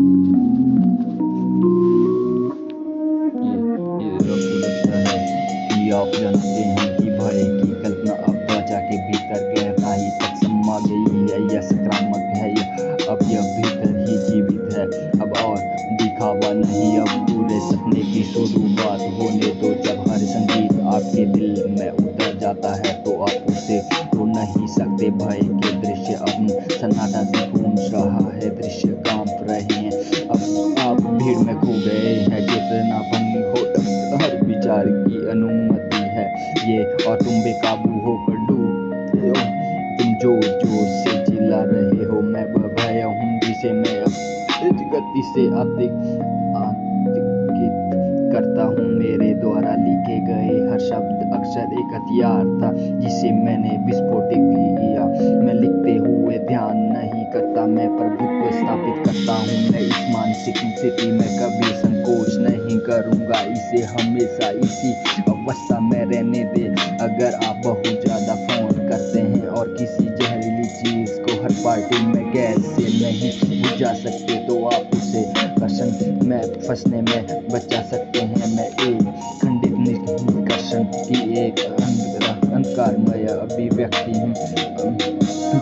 आपको लगता है कि आप जानते हैं कि भय की कल्पना अब त्वचा के भीतर गहराई तक समा गई है। यह संक्रामक है, अब यह भीतर ही जीवित है। अब और दिखावा नहीं, अब पूरे सपने की शुरुआत होने दो। जब हर संगीत आपके दिल में उतर जाता है तो आप उसे तो नहीं सकते। भय के दृश्य अब सन्नाटा गूंज रहा है, दृश्य कांप रहे हैं। अब आप भीड़ में खो गए हैं, चेतना भंग हो, हर विचार की अनुमति है ये, और तुम बेकाबू होकर डूबते हो। तुम जोर जोर से चिल्ला रहे हो, मैं वह भय हूँ जिसे मैं तेज गति से आतिकित करता हूँ। मेरे द्वारा लिखे गए हर शब्द अक्षर एक हथियार था जिसे मैंने विस्फोटित किया। मैं लिखते हुए ध्यान नहीं करता, मैं प्रभुत्व स्थापित करता हूँ। मैं इस मानसिक स्थिति में कभी संकोच नहीं करूँगा, इसे हमेशा इसी अवस्था में रहने दे। अगर आप बहुत ज्यादा फोन करते हैं और किसी जहरीली चीज को हर पार्टी में गैस से नहीं बुझा सकते तो आप उसे कर्षण में फंसने में बचा सकते हैं। मैं एक खंडित निष्कर्षण की एक अंधकारमय अभिव्यक्ति हूँ।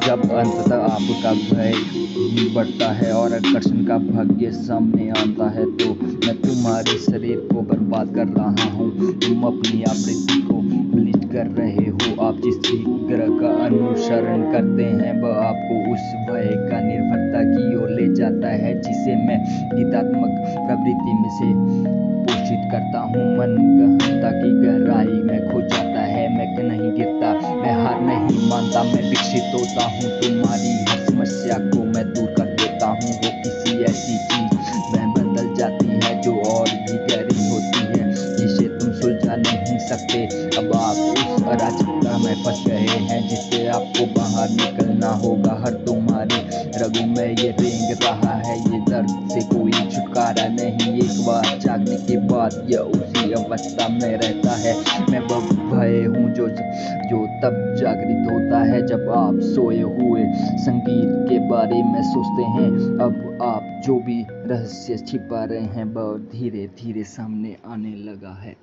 जब अंततः आपका भय बढ़ता है और आकर्षण का भाग्य सामने आता है तो मैं तुम्हारे शरीर को बर्बाद कर रहा हूँ। तुम अपनी आवृत्ति को ब्लीच कर रहे हो। आप जिस शीघ्र का अनुसरण करते हैं वह आपको उस भय का निर्भरता की ओर ले जाता है जिसे मैं गीतात्मक प्रवृत्ति में से पोषित करता हूँ। मन गहनता की गहराई में खो जाता है, मैं नहीं गिरता, मैं हार नहीं मानता, मैं विकसित होता हूँ। तुम्हारी हर समस्या को मैं दूर कर देता हूँ। वो किसी ऐसी चीज में बदल जाती है जो और भी गहरी होती है, जिसे तुम सुलझा नहीं सकते। अब आप उस अराजकता में फंस गए हैं जिससे आपको बाहर निकलना होगा। हर तुम्हारी रगों में ये रेंग रहा है, ये दर्द से कोई छुटकारा नहीं। एक बार जागने के बाद यह उसी अवस्था में रहता है। मैं वह भय हूँ जो तब जागृत होता है जब आप सोए हुए संगीत के बारे में सोचते हैं। अब आप जो भी रहस्य छिपा रहे हैं वह धीरे धीरे सामने आने लगा है।